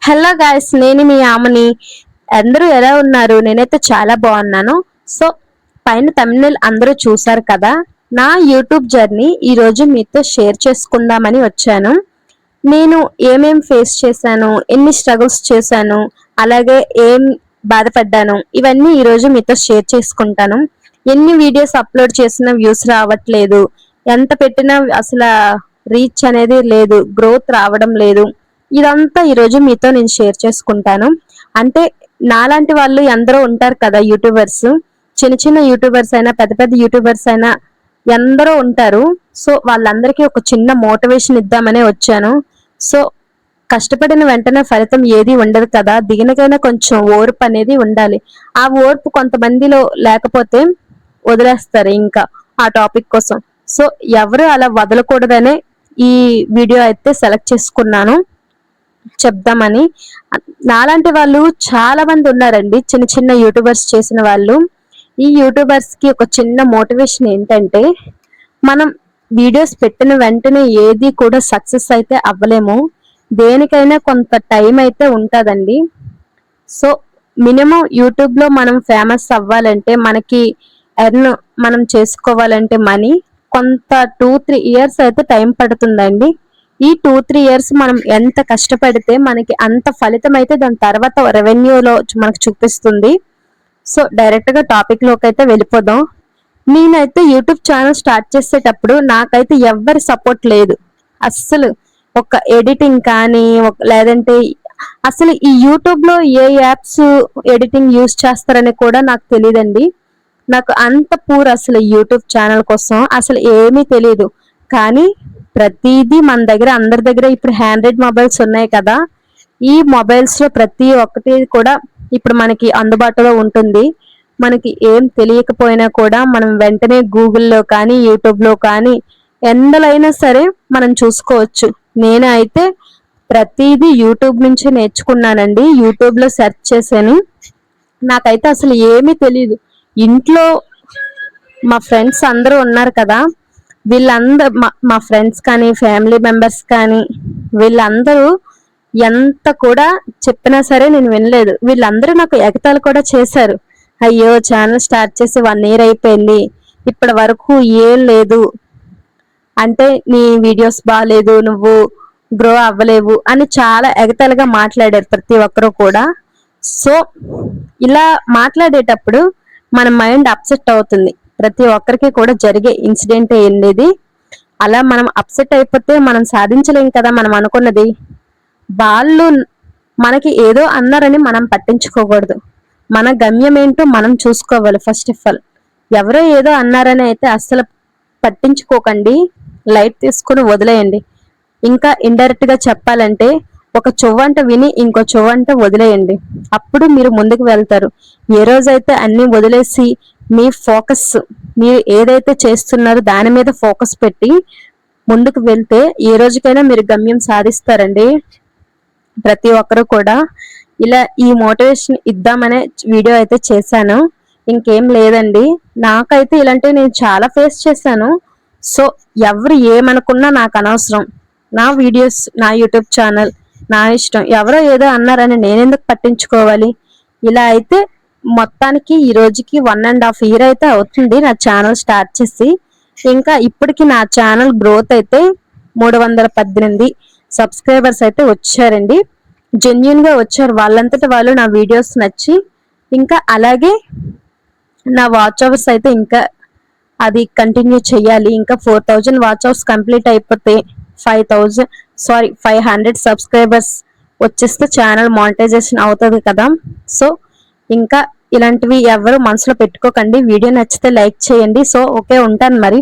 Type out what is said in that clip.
Hello guys, నేను మీ ఆమని. అందరూ ఎలా ఉన్నారు? నేనైతే చాలా బాగున్నాను. సో పైన తమిళ అందరూ చూసారు కదా, నా యూట్యూబ్ జర్నీ ఈ రోజు మీతో షేర్ చేసుకుందామని వచ్చాను. నేను ఏమేం ఫేస్ చేశాను, ఎన్ని స్ట్రగుల్స్ చేశాను, అలాగే ఏం బాధపడ్డాను, ఇవన్నీ ఈ రోజు మీతో షేర్ చేసుకుంటాను. ఎన్ని వీడియోస్ అప్లోడ్ చేసినా వ్యూస్ రావట్లేదు, ఎంత పెట్టినా అసలు రీచ్ అనేది లేదు, గ్రోత్ రావడం లేదు. ఇదంతా ఈరోజు మీతో నేను షేర్ చేసుకుంటాను. అంటే నాలాంటి వాళ్ళు ఎందరో ఉంటారు కదా యూట్యూబర్స్, చిన్న చిన్న యూట్యూబర్స్ అయినా పెద్ద పెద్ద యూట్యూబర్స్ అయినా ఎందరో ఉంటారు. సో వాళ్ళందరికీ ఒక చిన్న మోటివేషన్ ఇద్దామనే వచ్చాను. సో కష్టపడిన వెంటనే ఫలితం ఏది ఉండదు కదా, దిగినకైనా కొంచెం ఓర్పు అనేది ఉండాలి. ఆ ఓర్పు కొంతమందిలో లేకపోతే వదిలేస్తారు ఇంకా ఆ టాపిక్ కోసం. సో ఎవరు అలా వదలకూడదనే ఈ వీడియో అయితే సెలెక్ట్ చేసుకున్నాను చెప్దామని. నాలాంటి వాళ్ళు చాలా మంది ఉన్నారండి, చిన్న చిన్న యూట్యూబర్స్ చేసిన వాళ్ళు. ఈ యూట్యూబర్స్ కి ఒక చిన్న మోటివేషన్ ఏంటంటే, మనం వీడియోస్ పెట్టిన వెంటనే ఏది కూడా సక్సెస్ అయితే అవ్వలేము, దేనికైనా కొంత టైం అయితే ఉంటుందండి. సో మినిమం యూట్యూబ్ లో మనం ఫేమస్ అవ్వాలంటే, మనకి ఎర్న్ మనం చేసుకోవాలంటే మనీ కొంత 2-3 ఇయర్స్ అయితే టైం పడుతుందండి. ఈ 2-3 ఇయర్స్ మనం ఎంత కష్టపడితే మనకి అంత ఫలితం అయితే దాని తర్వాత రెవెన్యూలో మనకు చూపిస్తుంది. సో డైరెక్ట్ గా టాపిక్ లోకి అయితే వెళ్ళిపోదాం. నేనైతే యూట్యూబ్ ఛానల్ స్టార్ట్ చేసేటప్పుడు నాకైతే ఎవ్వరి సపోర్ట్ లేదు అస్సలు. ఒక ఎడిటింగ్ కానీ లేదంటే అసలు ఈ యూట్యూబ్ లో ఏ యాప్స్ ఎడిటింగ్ యూజ్ చేస్తారని కూడా నాకు తెలియదండి. నాకు అంత పూర్ అసలు యూట్యూబ్ ఛానల్ కోసం అసలు ఏమీ తెలియదు. కానీ ప్రతిదీ మన దగ్గర, అందరి దగ్గర ఇప్పుడు హ్యాండ్రెడ్ మొబైల్స్ ఉన్నాయి కదా, ఈ మొబైల్స్ లో ప్రతి ఒక్కటి కూడా ఇప్పుడు మనకి అందుబాటులో ఉంటుంది. మనకి ఏం తెలియకపోయినా కూడా మనం వెంటనే గూగుల్లో కానీ యూట్యూబ్ లో కానీ ఎందులైనా సరే మనం చూసుకోవచ్చు. నేను అయితే ప్రతిదీ యూట్యూబ్ నుంచి నేర్చుకున్నానండి. యూట్యూబ్ లో సెర్చ్ చేశాను, నాకైతే అసలు ఏమీ తెలియదు. ఇంట్లో మా ఫ్రెండ్స్ అందరూ ఉన్నారు కదా, వీళ్ళందరూ మా ఫ్రెండ్స్ కానీ ఫ్యామిలీ మెంబర్స్ కానీ వీళ్ళందరూ ఎంత కూడా చెప్పినా సరే నేను వినలేదు. వీళ్ళందరూ నాకు ఎగతాళి కూడా చేశారు. అయ్యో, ఛానల్ స్టార్ట్ చేసి 1 ఇయర్ అయిపోయింది, ఇప్పటి వరకు ఏం లేదు, అంటే నీ వీడియోస్ బాగాలేదు, నువ్వు గ్రో అవ్వలేవు అని చాలా ఎగతాళిగా మాట్లాడారు ప్రతి ఒక్కరూ కూడా. సో ఇలా మాట్లాడేటప్పుడు మన మైండ్ అప్సెట్ అవుతుంది. ప్రతి ఒక్కరికి కూడా జరిగే ఇన్సిడెంట్ ఏంటిది. అలా మనం అప్సెట్ అయిపోతే మనం సాధించలేం కదా మనం అనుకున్నది. వాళ్ళు మనకి ఏదో అన్నారని మనం పట్టించుకోకూడదు, మన గమ్యం ఏంటో మనం చూసుకోవాలి. ఫస్ట్ ఆఫ్ ఆల్ ఎవరో ఏదో అన్నారని అయితే అస్సలు పట్టించుకోకండి, లైట్ తీసుకుని వదిలేయండి. ఇంకా ఇండైరెక్ట్ గా చెప్పాలంటే, ఒక చెవంట విని ఇంకో చెవంట వదిలేయండి, అప్పుడు మీరు ముందుకు వెళ్తారు. ఏ రోజైతే అన్ని వదిలేసి మీ ఫోకస్, మీరు ఏదైతే చేస్తున్నారో దాని మీద ఫోకస్ పెట్టి ముందుకు వెళ్తే ఏ రోజుకైనా మీరు గమ్యం సాధిస్తారండి. ప్రతి ఒక్కరు కూడా ఇలా ఈ మోటివేషన్ ఇద్దామనే వీడియో అయితే చేశాను, ఇంకేం లేదండి. నాకైతే ఇలాంటివి నేను చాలా ఫేస్ చేశాను. సో ఎవరు ఏమనుకున్నా నాకు అనవసరం. నా వీడియోస్, నా యూట్యూబ్ ఛానల్ నా ఇష్టం. ఎవరో ఏదో అన్నారని నేనెందుకు పట్టించుకోవాలి. ఇలా అయితే మొత్తానికి ఈ రోజుకి 1.5 year అయితే అవుతుంది నా ఛానల్ స్టార్ట్ చేసి. ఇంకా ఇప్పటికి నా ఛానల్ గ్రోత్ అయితే 318 సబ్స్క్రైబర్స్ అయితే వచ్చారండి. జెన్యున్ గా వచ్చారు, వాళ్ళంతట వాళ్ళు నా వీడియోస్ నచ్చి. ఇంకా అలాగే నా వాచ్ అవర్స్ అయితే ఇంకా అది కంటిన్యూ చేయాలి. ఇంకా 4000 వాచ్ అవర్స్ కంప్లీట్ అయిపోతే 500 సబ్స్క్రైబర్స్ వచ్చేస్తే ఛానల్ మానిటైజేషన్ అవుతుంది కదా. సో ఇంకా ఇలాంటివి ఎవరు మనసులో పెట్టుకోకండి. వీడియో నచ్చితే లైక్ చేయండి. సో ఓకే, ఉంటాను మరి.